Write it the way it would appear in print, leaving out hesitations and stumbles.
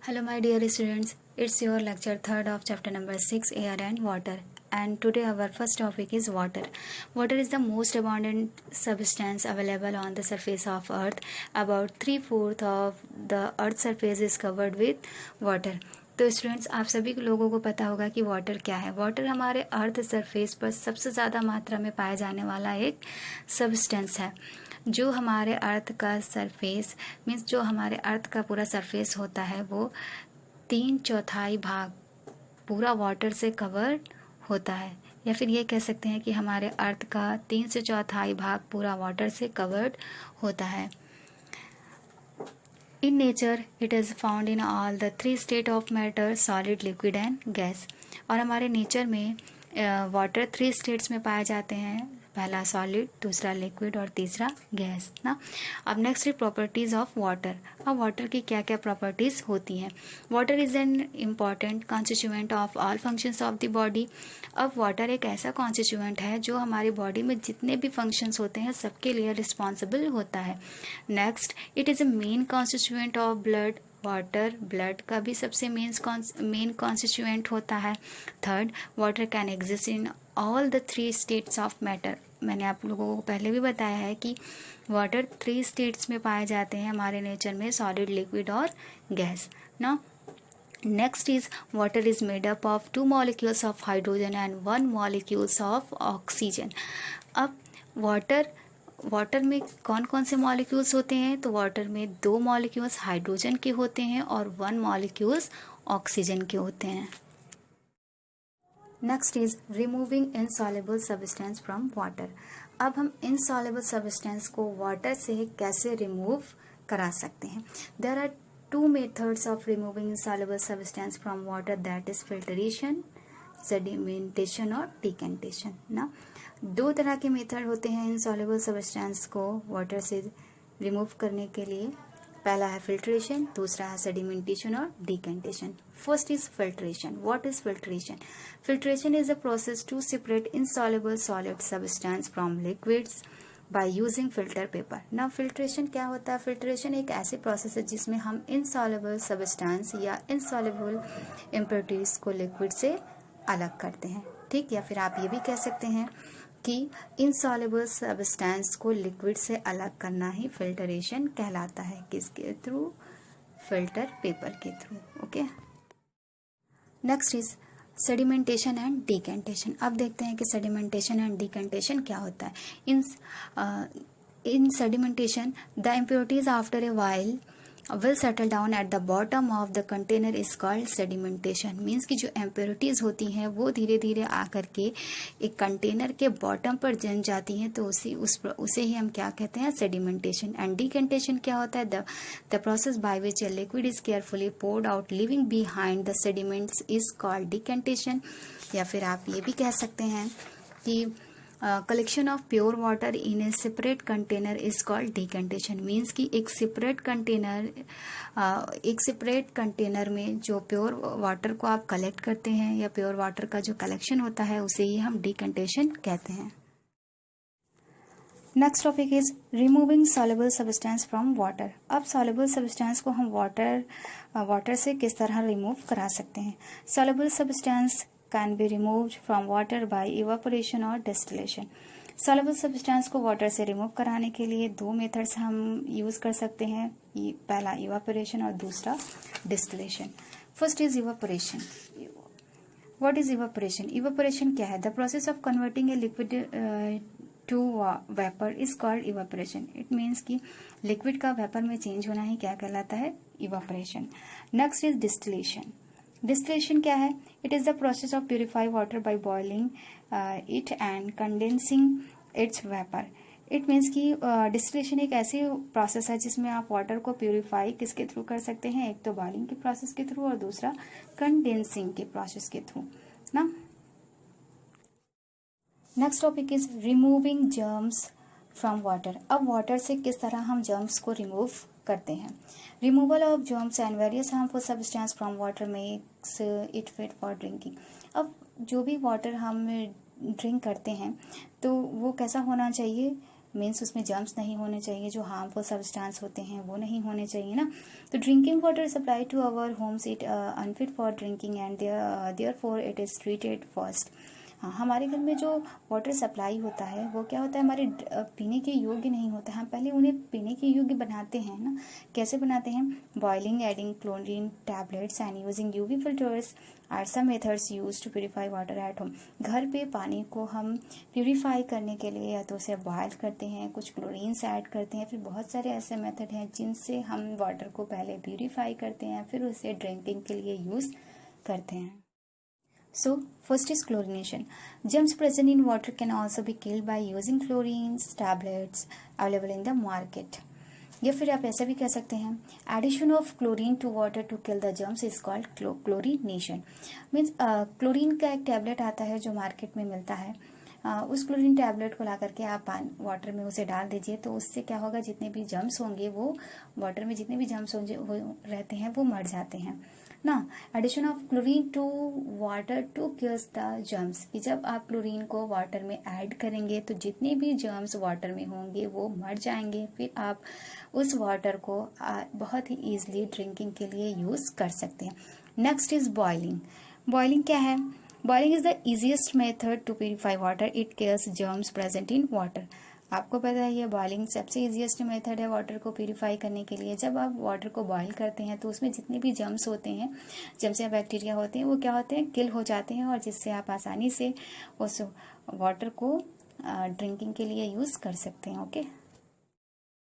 Hello my dear students, it's your lecture third of chapter number 6 air and water, and today our first topic is water. Water is the most abundant substance available on the surface of earth. About 3/4 of the earth surface is covered with water. तो students, आप सभी लोगों को पता होगा कि water क्या है। वाटर हमारे अर्थ सरफेस पर सबसे ज़्यादा मात्रा में पाया जाने वाला एक सब्सटेंस है। जो हमारे अर्थ का सरफेस मीन्स जो हमारे अर्थ का पूरा सरफेस होता है वो 3/4 भाग पूरा वाटर से कवर होता है, या फिर ये कह सकते हैं कि हमारे अर्थ का 3 से 4 भाग पूरा वाटर से कवर्ड होता है। In nature, it is found in all the 3 state of matter, solid, liquid and gas. और हमारे नेचर में वाटर 3 स्टेट्स में पाए जाते हैं। पहला सॉलिड, दूसरा लिक्विड और तीसरा गैस ना। अब नेक्स्ट प्रॉपर्टीज ऑफ वाटर। अब वाटर की क्या क्या प्रॉपर्टीज होती हैं। Water is an important constituent of all functions of the body. अब वाटर एक ऐसा कॉन्स्टिट्यूएंट है जो हमारी बॉडी में जितने भी फंक्शंस होते हैं सबके लिए रिस्पॉन्सिबल होता है। Next, it is a main constituent of blood. Water blood का भी सबसे मेन कॉन्स्टिट्यूएंट होता है। Third, water can exist in all the 3 states of matter. मैंने आप लोगों को पहले भी बताया है कि वाटर 3 स्टेट्स में पाए जाते हैं हमारे नेचर में, सॉलिड, लिक्विड और गैस ना। Next is water is made up of 2 molecules of hydrogen and 1 molecules of oxygen. अब वाटर में कौन कौन से मॉलिक्यूल्स होते हैं, तो वाटर में 2 मॉलिक्यूल्स हाइड्रोजन के होते हैं और 1 मॉलिक्यूल्स ऑक्सीजन के होते हैं। Next is removing insoluble substance from water. अब हम इनसॉल्युबल सब्सटेंस को वाटर से कैसे रिमूव करा सकते हैं। There are 2 methods of removing insoluble substance from water, that is filtration, sedimentation और डिकेंटेशन ना। 2 तरह के मेथड होते हैं इनसॉल्युबल सब्सटेंस को वाटर से रिमूव करने के लिए। पहला है फिल्ट्रेशन, दूसरा है सेडिमेंटेशन और decantation. First is filtration. What is filtration? Filtration is a process to separate insoluble solid substance from liquids by using filter paper ना। फिल्ट्रेशन क्या होता है? फिल्ट्रेशन एक ऐसी प्रोसेस है जिसमें हम इनसॉल्युबल सब्सटेंस या इनसॉल्युबल इम्प्योरिटीज को लिक्विड से अलग करते हैं, ठीक। या फिर आप ये भी कह सकते हैं कि इनसॉल्युबल सब्सटेंस को लिक्विड से अलग करना ही फिल्टरेशन कहलाता है। किसके थ्रू? फिल्टर पेपर के through. Okay. Next is sedimentation and decantation. अब देखते हैं कि सेडिमेंटेशन एंड डिकेंटेशन क्या होता है। In sedimentation the impurities after a while will settle down at the bottom of the container is called sedimentation। Means कि जो इम्प्योरिटीज होती हैं वो धीरे धीरे आकर के एक कंटेनर के बॉटम पर जम जाती हैं, तो उसे ही हम क्या कहते हैं? सेडिमेंटेशन। एंड डिकेंटेशन क्या होता है? The process by which a liquid is carefully poured out living behind the sediments is called decantation. या फिर आप ये भी कह सकते हैं कि collection of pure water in A separate container is called decantation. Means कि एक सेपरेट कंटेनर में जो प्योर वाटर को आप कलेक्ट करते हैं या प्योर वाटर का जो कलेक्शन होता है उसे ही हम डिकेंटेशन कहते हैं। Next topic is removing soluble substance from water. अब सॉल्युबल सब्सटेंस को हम वाटर से किस तरह रिमूव करा सकते हैं। Soluble substance can be removed from water bye evaporation और डिस्टिलेशन। सॉल्युबल सब्सटेंस को वाटर से रिमूव कराने के लिए 2 मेथड्स हम यूज कर सकते हैं। पहला इवापोरेशन और दूसरा distillation. First is evaporation. What is evaporation? Evaporation क्या है? The process of converting a liquid to vapour is called evaporation. It means कि लिक्विड का वेपर में चेंज होना ही क्या कहलाता है? Evaporation. Next is distillation. Distillation क्या है? It is the process of purify water by boiling it and condensing its vapour. It means कि डिस्टिलेशन एक ऐसी प्रोसेस है जिसमें आप वाटर को प्यूरिफाई किसके थ्रू कर सकते हैं? एक तो बॉइलिंग की प्रोसेस के थ्रू और दूसरा कंडेंसिंग के प्रोसेस के थ्रू ना। Next topic is removing germs from water. अब वाटर से किस तरह हम जर्म्स को रिमूव करते हैं। Removal of germs and various harmful substance from water makes it fit for drinking. अब जो भी वाटर हम ड्रिंक करते हैं तो वो कैसा होना चाहिए? मीन्स उसमें जर्म्स नहीं होने चाहिए, जो हार्मफुल सब्सटेंस होते हैं वो नहीं होने चाहिए ना। तो drinking water supply to our homes it unfit for drinking and therefore it is treated first. हाँ, हमारे घर में जो वाटर सप्लाई होता है वो क्या होता है, हमारे पीने के योग्य नहीं होता है। हम पहले उन्हें पीने के योग्य बनाते हैं ना। कैसे बनाते हैं? Boiling, adding chlorine tablets and using UV filters are some methods use to purify water at home. घर पे पानी को हम प्यूरिफाई करने के लिए या तो उसे बॉयल करते हैं, कुछ क्लोरीन्स ऐड करते हैं, फिर बहुत सारे ऐसे मेथड हैं जिनसे हम वाटर को पहले प्यूरिफाई करते हैं, फिर उसे ड्रिंकिंग के लिए यूज़ करते हैं। So, first is chlorination. Germs present in water can also be killed by using chlorines tablets available in the market. या फिर आप ऐसा भी कह सकते हैं, addition of chlorine to water to kill the germs is called chlorination. Means chlorine का एक टैबलेट आता है जो मार्केट में मिलता है। उस क्लोरीन टैबलेट को ला करके आप वाटर में उसे डाल दीजिए, तो उससे क्या होगा, जितने भी जर्म्स होंगे वो वाटर में जितने भी जर्म्स रहते हैं वो मर जाते हैं ना। Addition of chlorine to water to kills the germs, कि जब आप क्लोरीन को वाटर में ऐड करेंगे तो जितने भी जर्म्स वाटर में होंगे वो मर जाएंगे, फिर आप उस वाटर को बहुत ही ईजिली ड्रिंकिंग के लिए यूज़ कर सकते हैं। Next is boiling. बॉइलिंग क्या है? Boiling is the easiest method to purify water, it kills germs present in water. आपको पता है ये बॉइलिंग सबसे इजीएस्ट मेथड है वाटर को प्यूरिफाई करने के लिए। जब आप वाटर को बॉईल करते हैं तो उसमें जितने भी जर्म्स होते हैं, जर्म्स या बैक्टीरिया होते हैं, वो क्या होते हैं, किल हो जाते हैं, और जिससे आप आसानी से उस वाटर को ड्रिंकिंग के लिए यूज़ कर सकते हैं। ओके।